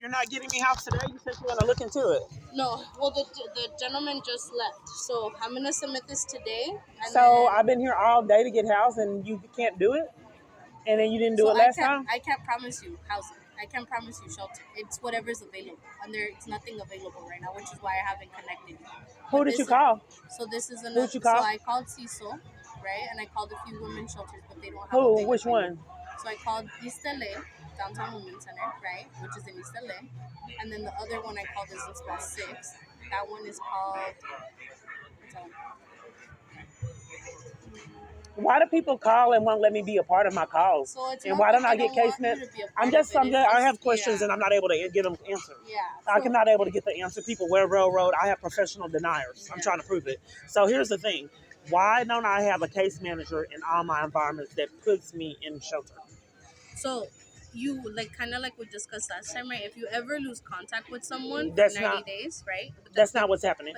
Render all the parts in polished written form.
You're not getting me house today? You said you were going to look into it. No, well, the gentleman just left, so I'm gonna submit this today. And So then, I've been here all day to get house and you can't do it? And then you didn't do it last time? I can't promise you housing. I can't promise you shelter. It's whatever's available, and there's nothing available right now, which is why I haven't connected you. Who did you call? So this is Who another. did you So call? I called Cecil, right, and I called a few women's shelters, but they don't have Who? a big Which one? So I called East LA, Downtown Women's Center, right, which is in East LA, and then the other one I called is in Spot 6. That one is called. What's that one? Why do people call and won't let me be a part of my calls? So it's And not why that don't I they get don't case want you met? to be a part I'm of just, it. I'm It's just, I just- have questions yeah. and I'm not able to give them answers. Yeah. I'm not able to get the answer. People wear railroad. I have professional deniers. I'm trying to prove it. So here's the thing. Why don't I have a case manager in all my environments that puts me in shelter? So you kind of like we discussed last time, right? If you ever lose contact with someone for That's 90 not- days, right? But That's not what's happening.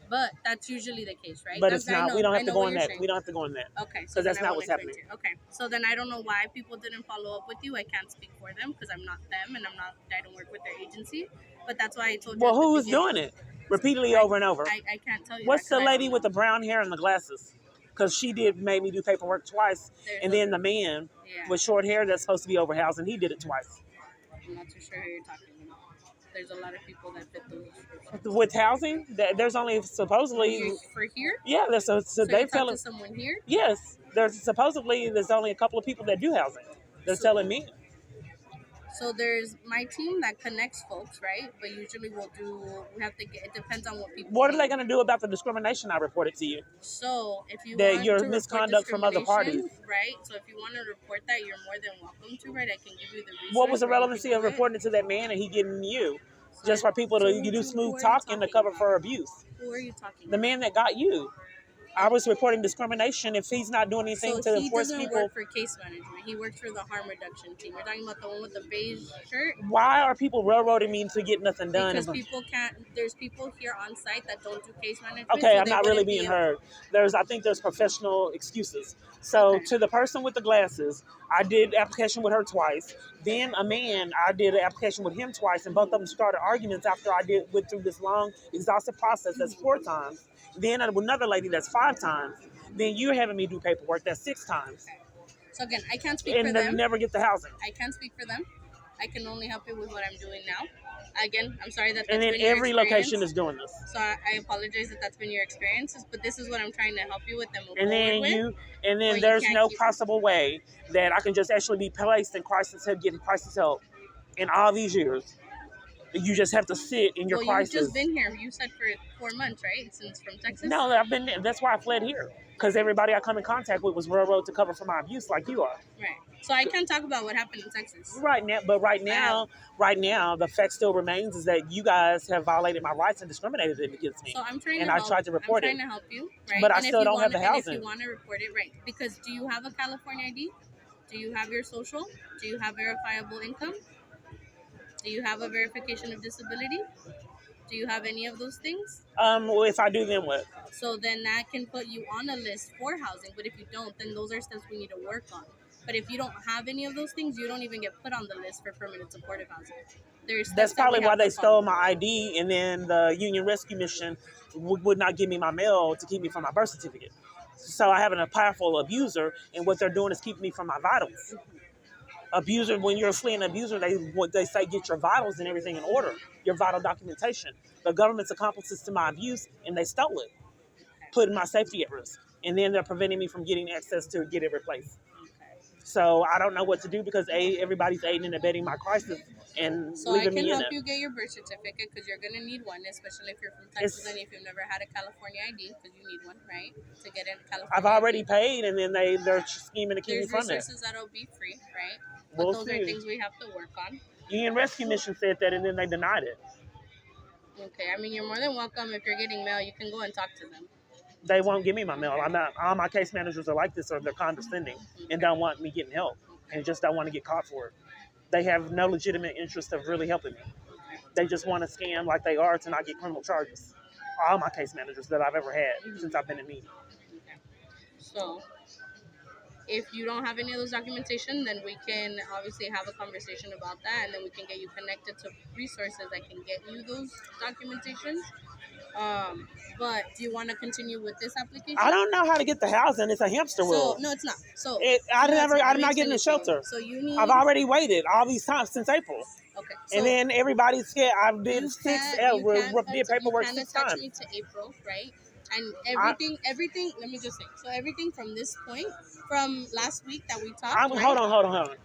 But that's usually the case, right? But it's not. We don't have to go what in you're that. saying. We don't have to go in that. Okay, so Because that's then I not won't what's explain happening. to you. Okay, so then I don't know why people didn't follow up with you. I can't speak for them because I'm not them, and I don't work with their agency. But that's why I told you. Well, at the who's beginning. doing it? Repeatedly over and over. I can't tell you. What's that 'cause the I lady don't with the know. brown hair and the glasses? Because she made me do paperwork twice. And then the man with short hair that's supposed to be overhoused, and he did it twice. I'm not too sure who you're talking about. There's a lot of people that fit those descriptions. With housing, there's only supposedly. For here? Yeah, so they they're talked telling. to someone here? Yes, there's only a couple of people that do housing. They're telling me. So there's my team that connects folks, right? But usually we have to get, it depends on what people What are need. they going to do about the discrimination I reported to you? So if you That want your to misconduct from other parties. right? So if you want to report that, you're more than welcome to, right? I can give you the resource. What was the where you relevancy can of do it. reporting it to that man and he getting you? Just for people So to who do are smooth you talking to talking cover about? for abuse. Who are you talking The about? man that got you. I was reporting discrimination if he's not doing anything to enforce people. He doesn't work for case management. He works for the harm reduction team. You're talking about the one with the beige shirt? Why are people railroading me to get nothing done? Because people can't. There's people here on site that don't do case management. Okay, so I'm not really being heard. I think there's professional excuses. So to the person with the glasses, I did application with her twice. Then a man, I did an application with him twice, and both of them started arguments after went through this long, exhaustive process. That's 4 times. Then another lady, that's 5 times. Then you're having me do paperwork. That's 6 times. So again, I can't speak for them. And never get the housing. I can't speak for them. I can only help you with what I'm doing now. Again, I'm sorry that. And then every location is doing this. So I apologize that that's been your experiences, but this is what I'm trying to help you with. And then there's no possible way that I can just actually be placed in crisis help, getting crisis help in all these years. You just have to sit in your crisis. You've just been here. You said for 4 months, right? Since from Texas. No, I've been. That's why I fled here. Because everybody I come in contact with was railroad to cover for my abuse, like you are. Right. So I can't talk about what happened in Texas. Right now, the fact still remains is that you guys have violated my rights and discriminated against me. So I'm trying and I tried to report it. I'm trying to help you, right? But I still don't have the housing. And if you want to report it, right? Because do you have a California ID? Do you have your social? Do you have verifiable income? Do you have a verification of disability? Do you have any of those things? Well, if I do, then what? So then that can put you on a list for housing. But if you don't, then those are steps we need to work on. But if you don't have any of those things, you don't even get put on the list for permanent supportive housing. That's probably why they stole my ID, and then the Union Rescue Mission would not give me my mail to keep me from my birth certificate. So I have a powerful abuser, and what they're doing is keeping me from my vitals. Abuser, when you're fleeing an abuser, they say get your vitals and everything in order, your vital documentation. The government's accomplices to my abuse, and they stole it, putting my safety at risk. And then they're preventing me from getting access to get it replaced. So I don't know what to do because everybody's aiding and abetting my crisis and leaving me in it. So I can help you get your birth certificate because you're going to need one, especially if you're from Texas and if you've never had a California ID, because you need one, right, to get in California. I've already paid, and then they're scheming to keep me from it. There's resources that'll be free, right? But those are things we have to work on. Union Rescue Mission said that, and then they denied it. Okay, I mean, you're more than welcome. If you're getting mail, you can go and talk to them. They won't give me my mail. I'm not. All my case managers are like this, or they're condescending and don't want me getting help, and just don't want to get caught for it. They have no legitimate interest of really helping me. They just want to scam like they are to not get criminal charges. All my case managers that I've ever had since I've been in media. Okay. So If you don't have any of those documentation, then we can obviously have a conversation about that, and then we can get you connected to resources that can get you those documentations. But do you want to continue with this application? I don't know how to get the housing. It's a hamster So wheel. no, it's not. So no, it's I'm Let me not getting explain a it to you. shelter. So you need. I've already waited all these times since April. Okay. And So then everybody's scared. I've did you six, can you can did you paperwork can 6 times. attach me to April, right? And I, everything. Let me just say. So everything from this point, from last week that we talked, I'm, right? hold on. Okay.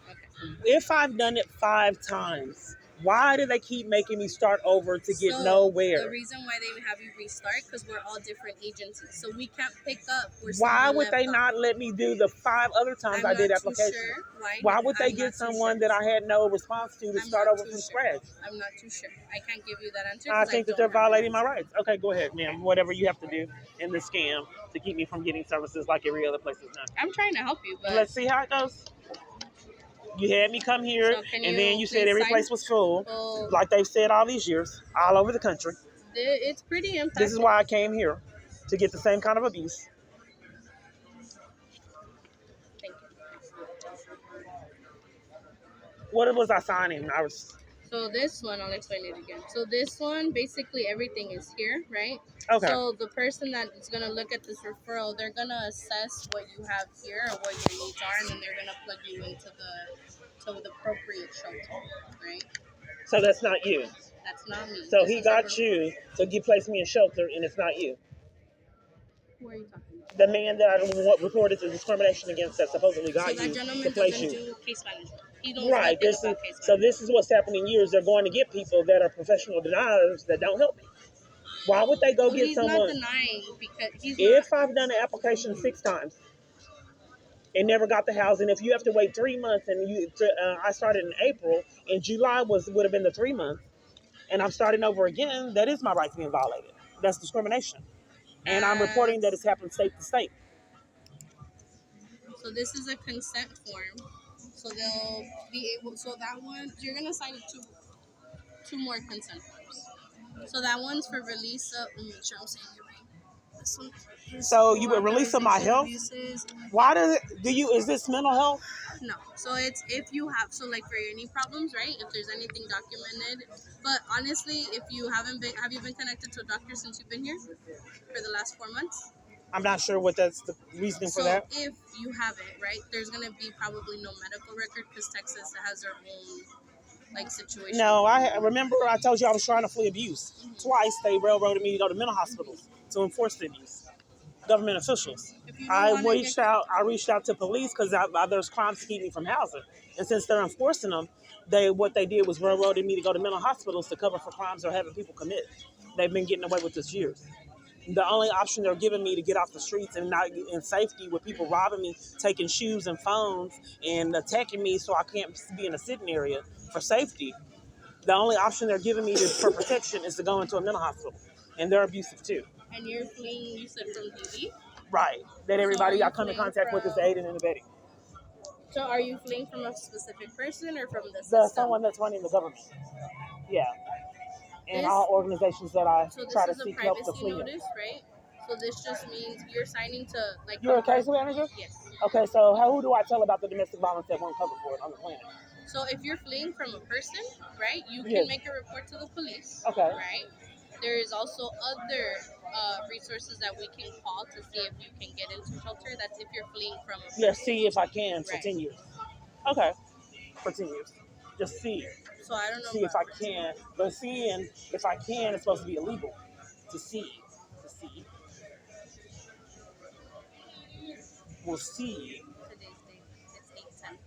If I've done it 5 times, why do they keep making me start over to get So nowhere? the reason why they have you restart because we're all different agencies, so we can't pick up where Why someone would they left off. not let me do the 5 other times I'm I not did too application? sure why. Why would they I'm get not too someone sure. that I had no response to I'm start not over too from sure. scratch? I'm not too sure. I can't give you that answer I because I think that don't they're have that violating my answer. rights. Okay, go ahead, ma'am. Whatever you have to do in the scam to keep me from getting services like every other place is done. I'm trying to help you, but Let's see how it goes. You had me come here, so can and then you you said please every sign? place was full, Well, like they've said all these years, all over the country. it's pretty This is impactful. why I came here, to get the same kind of abuse. Thank you. What was I signing? I was So this one, I'll explain it again. So this one, basically everything is here, right? okay. So the person that is gonna look at this referral, they're gonna assess what you have here and what your needs are, and then they're gonna plug you into the appropriate shelter, right? So that's not you. That's not me. So This he is a got you, so you placed me in shelter, and it's not you. Who are you talking about? The man that I reported the discrimination against that supposedly So got that you to gentleman place doesn't you. do case management. He knows Right. nothing about case So management. this is what's happening years. They're going to get people that are professional deniers that don't help me. Why would they go Well, get he's not someone? denying because he's not. If I've done an application 6 times and never got the housing, if you have to wait 3 months and I started in April, and July would have been the 3 months, and I'm starting over again, that is my rights being violated. That's discrimination, and I'm reporting that it's happened state to state. So this is a consent form. So they'll be able. So that one, you're gonna sign two more consent forms. So that one's for release of. Let me make sure I'm saying it right. This one is So you for would release of my authorization health. abuses. Why do you? Is this mental health? No. So it's if you have so like for your knee problems, right? If there's anything documented. But honestly, if you haven't been, have you been connected to a doctor since you've been here for the last 4 months? I'm not sure what that's the reasoning for So that. if you haven't, right, there's gonna be probably no medical record because Texas has their own like situation. No, I remember I told you I was trying to flee abuse. Twice they railroaded me to go to mental hospitals to enforce the abuse. Government officials. If you don't want to get I reached out to police because there's crimes to keep me from housing, and since they're enforcing them, what they did was railroaded me to go to mental hospitals to cover for crimes they're having people commit. They've been getting away with this years. The only option they're giving me to get off the streets and not in safety with people robbing me, taking shoes and phones and attacking me so I can't be in a sitting area for safety. The only option they're giving me for protection is to go into a mental hospital, and they're abusive too. and you're fleeing, you said from DV. Right. That So are everybody you I come in fleeing contact with is aiding and abetting. So are you fleeing from a specific person or from the The system? someone that's running the government. Yeah. And This all organizations that I so this try to is a seek help to privacy flee in. notice, right? So this just means you're signing to like. You're a case manager? Yes. Okay, so who do I tell about the domestic violence that won't cover for it on the planet? So if you're fleeing from a person, right, you Yes. can make a report to the police. Okay. Right. There is also other resources that we can call to see if you can get into shelter. That's if you're fleeing from a person. Yeah, see if I can for Right. 10 years. Okay. For 10 years. Just see. So I don't know. See if I can. But seeing if I can, it's supposed to be illegal. To see. To see. We'll see. Today's date. It's 8/10.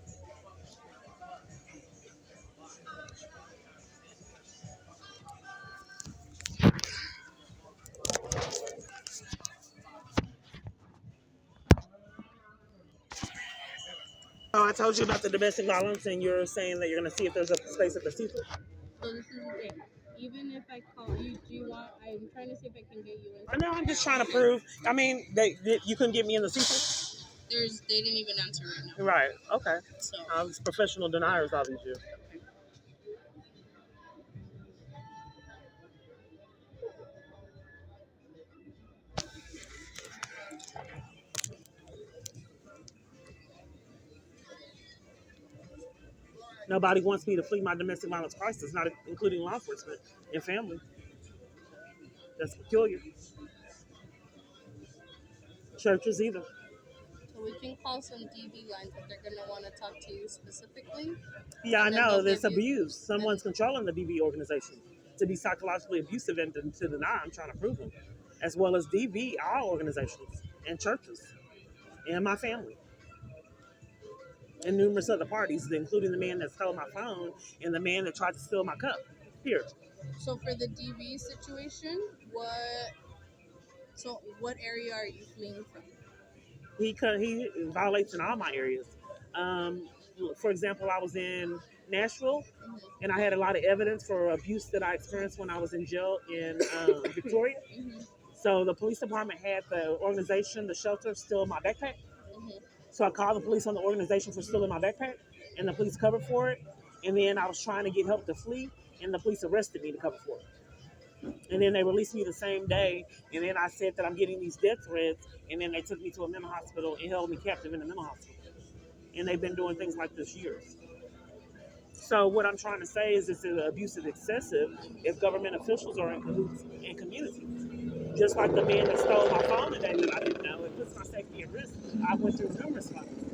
Oh, I told you about the domestic violence, and you're saying that you're going to see if there's a space at the seafood. So this is the thing. Even if I call you, do you want? I'm trying to see if I can get you in. I know. I'm just trying to prove. I mean, you couldn't get me in the seafood. They didn't even answer right now. Right. Okay. So It's professional deniers, all these years. Nobody wants me to flee my domestic violence crisis, not including law enforcement and family. That's peculiar. Churches either. So we can call some DV lines, but they're gonna want to talk to you specifically, Yeah, I and then know. they'll There's give you. abuse. Someone's And controlling the DV organization to be psychologically abusive and to deny. I'm trying to prove them, as well as DV, our organizations and churches and my family and numerous other parties, including the man that stole my phone and the man that tried to steal my cup. Here, so for the DV situation, what area are you fleeing from? he violates in all my areas. Um, for example, I was in Nashville, Mm-hmm. and I had a lot of evidence for abuse that I experienced when I was in jail in Victoria. Mm-hmm. So the police department had the organization, the shelter, steal my backpack. Mm-hmm. So I called the police on the organization for stealing my backpack, and the police covered for it. And then I was trying to get help to flee, and the police arrested me to cover for it. And then they released me the same day. And then I said that I'm getting these death threats, and then they took me to a mental hospital and held me captive in the mental hospital. And they've been doing things like this years. So what I'm trying to say is this is abuse is excessive if government officials are in cahoots in communities. Just like the man that stole my phone today that I didn't know, it puts my safety at risk. I went through numerous fights.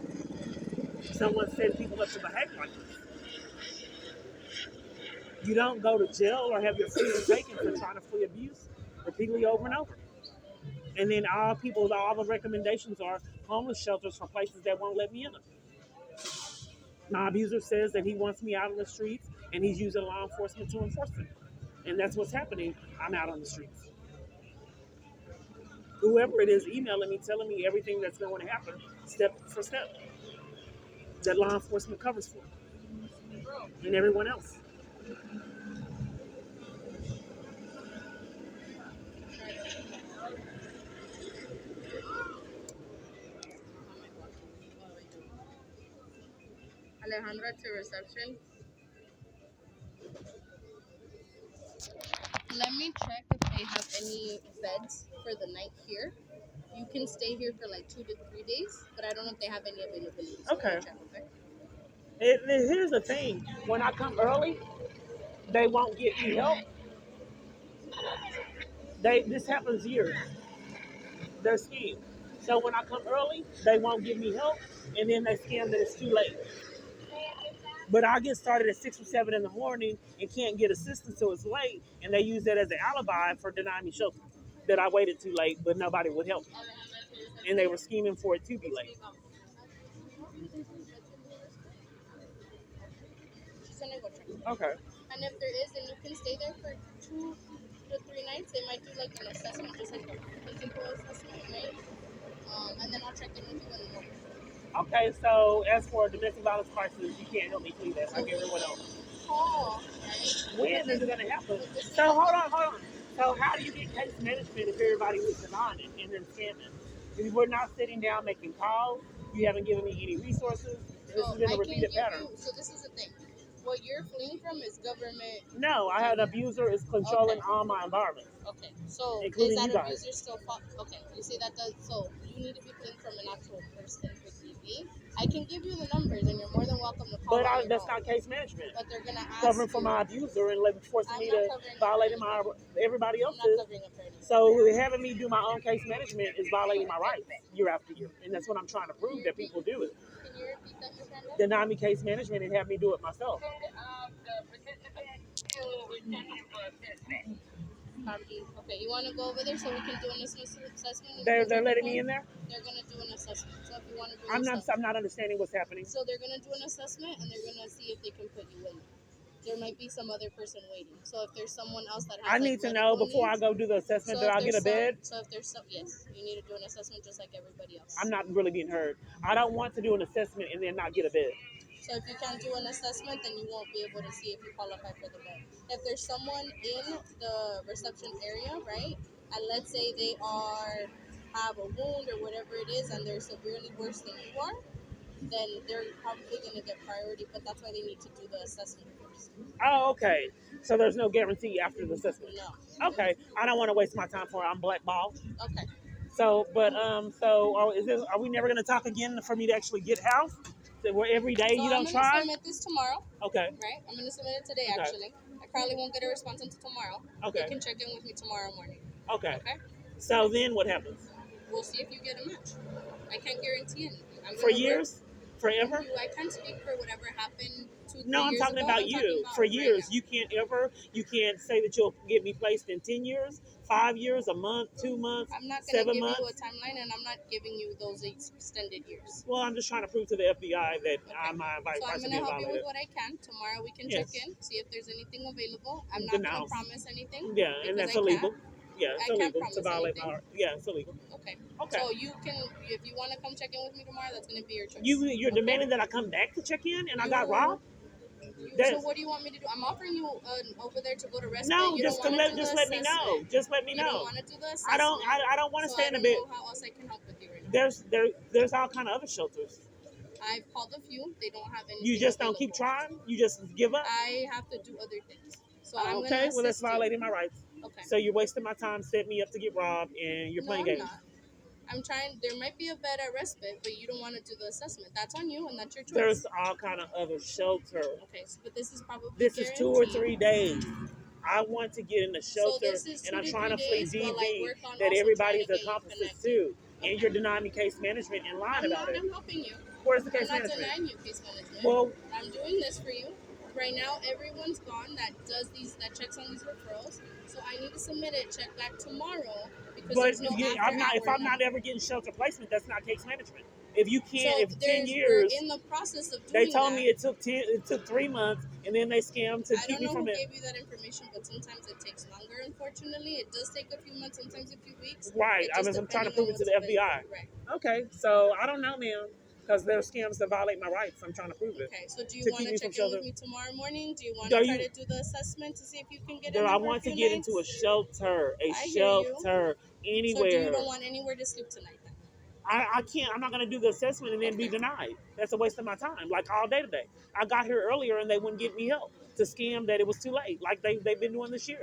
Someone set people up to behave like this. You don't go to jail or have your freedom taken for trying to flee abuse repeatedly over and over. And then all the recommendations are homeless shelters for places that won't let me in them. My abuser says that he wants me out on the streets and he's using law enforcement to enforce it. And that's what's happening. I'm out on the streets. Whoever it is emailing me, telling me everything that's going to happen, step for step, that law enforcement covers for, and everyone else. 100 to reception. Let me check if they have any beds for the night here. You can stay here for like 2 to 3 days, but I don't know if they have any availability. So let Okay. me check, okay? Here's the thing: when I come early, they won't get me help. This happens years. They're schemed. So when I come early, they won't give me help, and then they scam that it's too late. But I get started at 6 or 7 in the morning and can't get assistance till it's late, and they use that as an alibi for denying me shelter. That I waited too late, but nobody would help me, and they were scheming for it to be late. She's gonna go check. Okay. And if there is, then you can stay there for 2 to 3 nights. They might do like an assessment, just like a simple assessment, right? And then I'll check in with you in the morning. Okay. So as for domestic violence crisis, you can't help me clean that like everyone else. Call, right? When is it going to happen? So hold on. So how do you get case management if everybody was denying it and then scamming? If we're not sitting down making calls, you haven't given me any resources. This has been a repeated pattern. So this is the thing. What you're fleeing from is government. No, I had an abuser is controlling Okay. all my environment, Okay. So including is that you guys. abuser still? Okay. You say that does. So you need to be fleeing from an actual person for DV. I can give you the numbers, and you're more than welcome to call. But on your that's own. not case management. But they're gonna ask Covering you. for my abuser and forcing I'm me not to covering violating attorney. my everybody I'm not else's. covering attorney. So having me do my own case management is violating my rights year after year, and that's what I'm trying to prove that people do it. Can you repeat that, Ms. Randall? Deny me case management and have me do it myself. Okay, you want to go over there so we can do an assessment? They're letting me in there. They're gonna do an assessment. So if you want to bring I'm your not stuff, I'm not understanding what's happening. so they're gonna do an assessment and they're gonna see if they can put you in. There might be some other person waiting. So if there's someone else that has, I need to know before I go do the assessment that I'll get a bed. So if there's some, yes, you need to do an assessment just like everybody else. I'm not really being heard. I don't want to do an assessment and then not get a bed. So if you can't do an assessment, then you won't be able to see if you qualify for the bed. If there's someone in the reception area, right, and let's say they have a wound or whatever it is, and they're severely worse than you are, then they're probably going to get priority. But that's why they need to do the assessment first. Oh, okay. So there's no guarantee after the assessment. No. Okay. I don't want to waste my time for it. I'm blackballed. Okay. So, but are we never gonna talk again for me to actually get house? So where every day So you I'm don't gonna try? submit this tomorrow, Okay. right? I'm gonna submit it today. Okay. Actually, I probably won't get a response until tomorrow. Okay. You can check in with me tomorrow morning. Okay. Okay. So then what happens? We'll see if you get a match. I can't guarantee anything. I'm For gonna work. years? Forever? I can't speak for whatever happened 2, 3 No, I'm years talking ago. about I'm talking you. about For right years, now. you can't say that you'll get me placed in 10 years, 5 years, a month, 2 months, I'm not gonna 7 give you a months. timeline, and I'm not giving you those extended years. Well, I'm just trying to prove to the FBI that Okay. my So I'm rights are gonna being help you with violated. what I can. Tomorrow we can check Yes. in, see if there's anything available. I'm not gonna Denounce. promise anything Yeah, and because that's I can't. illegal. Yeah, it's I can't illegal to promise violate anything. yeah, it's illegal. Okay. Okay. So you can, if you want to come check in with me tomorrow, that's gonna be your choice. You're Okay? demanding that I come back to check in and I got You, robbed? so That's what do you want me to do? I'm offering you over there to go to respite. no, You don't want to do the just let me know. assessment. Just let me You don't know. want to do the assessment. I don't want to So I stand a don't bit. know how else I can help with you right now. There's all kind of other shelters. I've called a few. They don't have anything You just don't available. keep trying. You just give up. I have to do other things. So I'm Oh, gonna okay, well that's assist you. violating my rights. Okay. So you're wasting my time, setting me up to get robbed, and you're No, playing I'm games. not. I'm trying. There might be a better respite, but you don't want to do the assessment. That's on you, and that's your choice. There's all kind of other shelter. Okay, so, but this is probably This is 2 or guaranteed. 3 days. I want to get in a So shelter, this is and two I'm to trying three to flee days while I DV work on that also trying everybody's to get you accomplices connected. too, and Okay. you're denying me case management and lying I'm about not. it. I'm helping you. Where's the I'm case not management? denying you case management. Well, I'm doing this for you. Right now, everyone's gone that does these, that checks on these referrals. So I need to submit it, check back tomorrow because but there's no after I'm not. If hour I'm not number. ever getting shelter placement, that's not case management. If you can't, So if 10 we're years, in the process of they doing told that. me it took 3 months, and then they scammed to I keep don't me know from who it. gave you that information, but sometimes it takes longer. Unfortunately, it does take a few months, sometimes a few weeks. Right. It just I'm trying to depending prove on it to what's the FBI. available. Right. Okay, so I don't know, ma'am, because there's scams that violate my rights. I'm trying to prove it Okay. So do you to want keep to me from check in with shelter. me tomorrow morning? Do you want Do to try you? to do the assessment to see if you can get Do in I for a want to few get into a nights? shelter? A I hear you. shelter So do you anywhere? don't want anywhere to sleep tonight then? I can't. I'm not going to do the assessment and then be Okay. denied. That's a waste of my time. Like all day today. I got here earlier and they wouldn't give me help to scam that it was too late. Like they've been doing this year.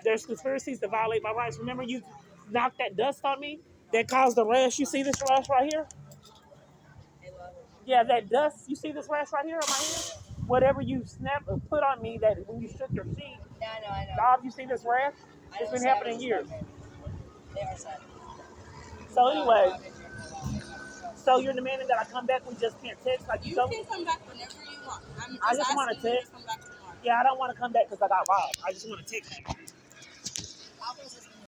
There's conspiracies to violate my rights. Remember, you knocked that dust on me that caused the rash. You see this rash right here? Yeah, that dust. You see this rash right here on my hand? Whatever you put on me that when you shook your sheet. Yeah, I know. Dog, you see this rash? It's been happening years. They are sad. So anyway, so you're demanding that I come back. We just can't text like you You told me. can come back whenever you want. I'm I just just want to asking you to text. come back tomorrow. Yeah, I don't want to come back because I got robbed. I just want to text.